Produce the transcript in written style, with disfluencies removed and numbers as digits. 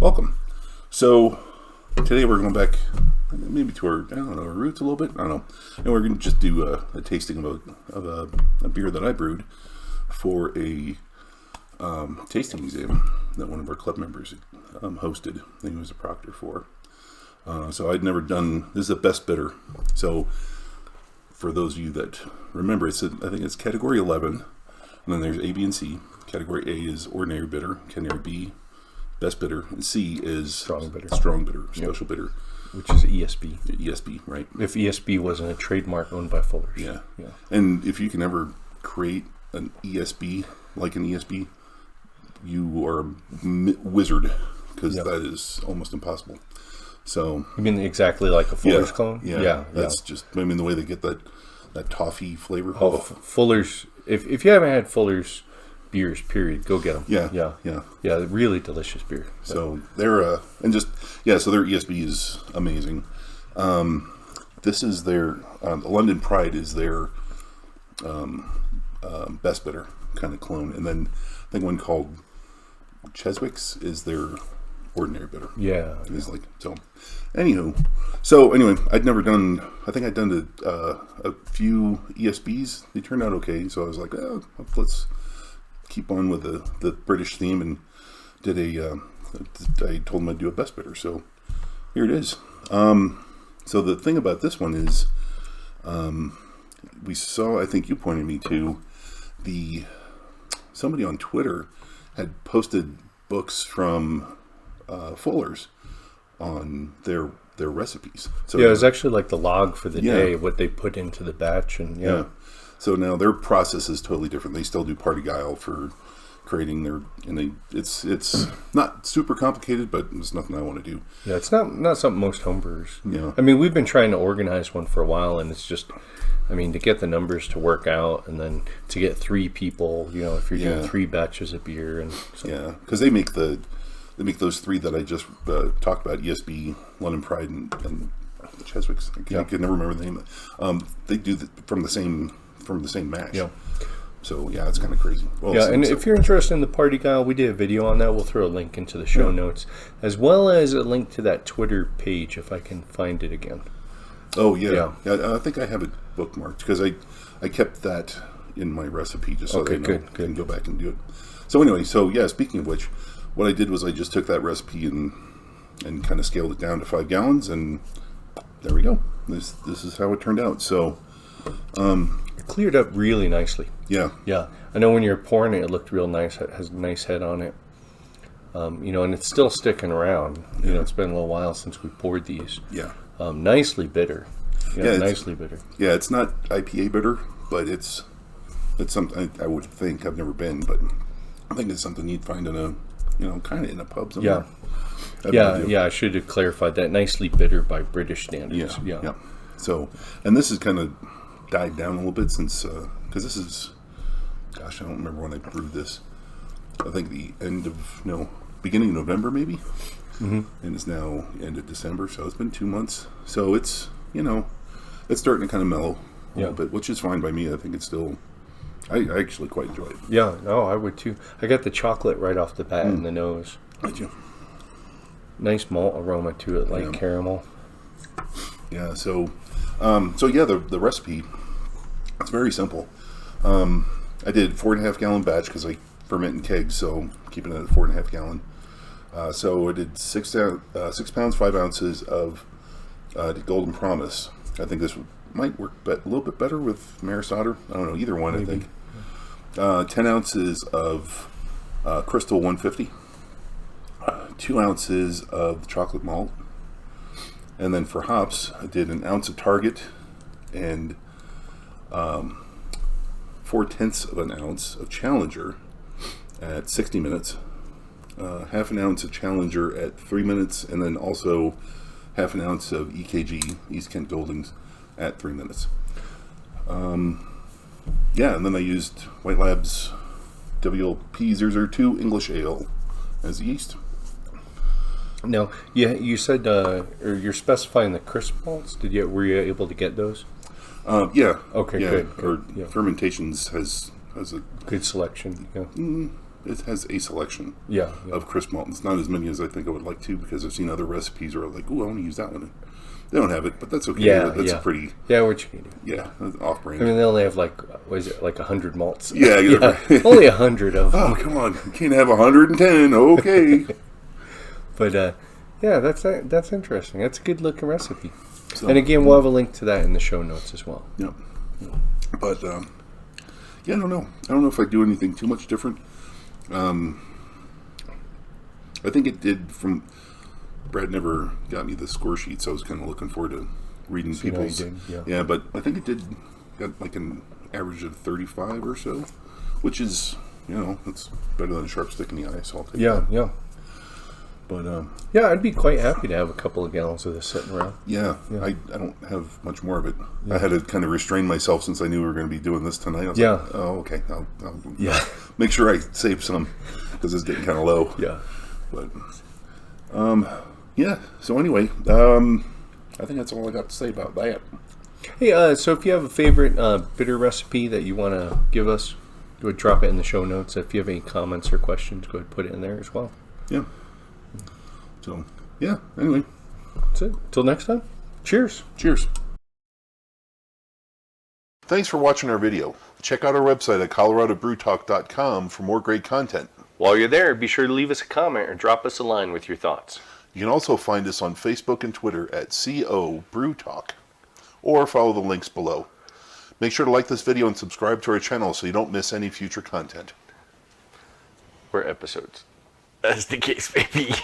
Welcome. So today we're going back maybe to our, our roots a little bit. I don't know. And we're going to just do a tasting of a beer that I brewed for a tasting exam that one of our club members hosted. I think he was a proctor for. So I'd never done, this is a best bitter. So for those of you that remember, I think it's category 11, and then there's A, B, and C. Category A is ordinary bitter, category B, best bitter, and C is strong bitter, special bitter. Which is ESB. ESB, right. If ESB wasn't a trademark owned by Fuller's. Yeah. And if you can ever create an ESB, like an ESB, you are a wizard, because that is almost impossible. So you mean exactly like a Fuller's clone? Yeah. That's just, I mean, the way they get that toffee flavor. Oh, Fuller's, if you haven't had Fuller's beers, period, go get them. Yeah, really delicious beer. So they're so their ESB is amazing. This is their London Pride is their best bitter kind of clone, and then I think one called Cheswick's is their ordinary bitter. Yeah, it's like so. Anywho, so anyway, I'd never done. I think I'd done a few ESBs. They turned out okay, so I was like, let's keep on with the British theme, and did I told them I'd do a best bitter, so here it is. So the thing about this one is, we saw, I think you pointed me to, somebody on Twitter had posted books from Fuller's on their recipes. So it was actually like the log for the day, what they put into the batch, and So now their process is totally different. They still do partigyle for creating their, and it's not super complicated, but it's nothing I want to do. Yeah, it's not something most homebrewers. Yeah. I mean, we've been trying to organize one for a while, and it's just, I mean, to get the numbers to work out, and then to get 3 people, if you're doing 3 batches of beer, and so. Yeah, because they make those 3 that I just talked about: ESB, London Pride, and Cheswick's. I can never remember the name. They do from the same mash. Yeah. So it's kind of crazy. Well, and if you're interested in the partigyle, we did a video on that. We'll throw a link into the show notes, as well as a link to that Twitter page if I can find it again. Oh yeah. I think I have it bookmarked because I kept that in my recipe just so that I can go back and do it. So anyway, speaking of which, what I did was I just took that recipe and kind of scaled it down to 5 gallons, and there we go. This is how it turned out. So it cleared up really nicely. Yeah. I know when you're pouring it, it looked real nice. It has a nice head on it. And it's still sticking around. It's been a little while since we poured these. Yeah. Nicely bitter. Nicely bitter. Yeah, it's not IPA bitter, but it's something I would think. I've never been, but I think it's something you'd find in a kind of in a pub somewhere. I should have clarified that. Nicely bitter by British standards. Yeah. So, and this has kind of died down a little bit since, because this is, gosh, I don't remember when I brewed this. I think the beginning of November maybe, and it's now end of December, so it's been 2 months. So it's it's starting to kind of mellow a little bit, which is fine by me. I think it's still, I actually quite enjoy it. Yeah, no, I would too. I got the chocolate right off the bat in the nose. Did you? Nice malt aroma to it, like caramel. Yeah. So the recipe, it's very simple. I did 4.5 gallon batch because I ferment in kegs, so keeping it at 4.5 gallon. So I did 6 pounds 5 ounces of the Golden Promise. I think this might work a little bit better with Maris Otter. I don't know, either one. Maybe. I think 10 ounces of Crystal 150, 2 ounces of chocolate malt, and then for hops I did 1 ounce of Target and 4/10 of an ounce of Challenger at 60 minutes, half an ounce of Challenger at 3 minutes, and then also half an ounce of EKG, East Kent Goldings, at 3 minutes. And then I used White Labs WLP002 English Ale as yeast. Now, you said or you're specifying the crisp malts. Were you able to get those? Yeah. Okay, yeah. good. Fermentations has a good selection. Yeah. it has a selection Yeah. of crisp malt. It's not as many as I think I would like to, because I've seen other recipes where I'm like, ooh, I want to use that one. They don't have it, but that's okay. Yeah, That's yeah. a pretty, Yeah, we're cheating. yeah, off-brand. I mean, they only have like, what is it, like 100 malts? Yeah, Only 100 of them. Oh, come on. You can't have 110. Okay. But, yeah, that's interesting. That's a good looking recipe. So, and again, we'll have a link to that in the show notes as well. yeah. But, yeah, I don't know. I don't know if I do anything too much different. I think it did from... Brad never got me the score sheet, so I was kind of looking forward to reading people's... Yeah, but I think it did got like an average of 35 or so, which is, it's better than a sharp stick in the eye, so I'll take that. Yeah. But, yeah, I'd be quite happy to have a couple of gallons of this sitting around. yeah. I don't have much more of it. Yeah. I had to kind of restrain myself since I knew we were going to be doing this tonight. I was like, oh, okay. I'll make sure I save some, because it's getting kind of low. Yeah. But, yeah. So anyway, I think that's all I got to say about that. Hey, so if you have a favorite bitter recipe that you want to give us, go ahead, drop it in the show notes. If you have any comments or questions, go ahead and put it in there as well. Yeah. So, yeah, anyway. That's it. Till next time. Cheers. Cheers. Thanks for watching our video. Check out our website at coloradobrewtalk.com for more great content. While you're there, be sure to leave us a comment or drop us a line with your thoughts. You can also find us on Facebook and Twitter at CO Brew Talk, or follow the links below. Make sure to like this video and subscribe to our channel so you don't miss any future content. Or episodes, as the case may be.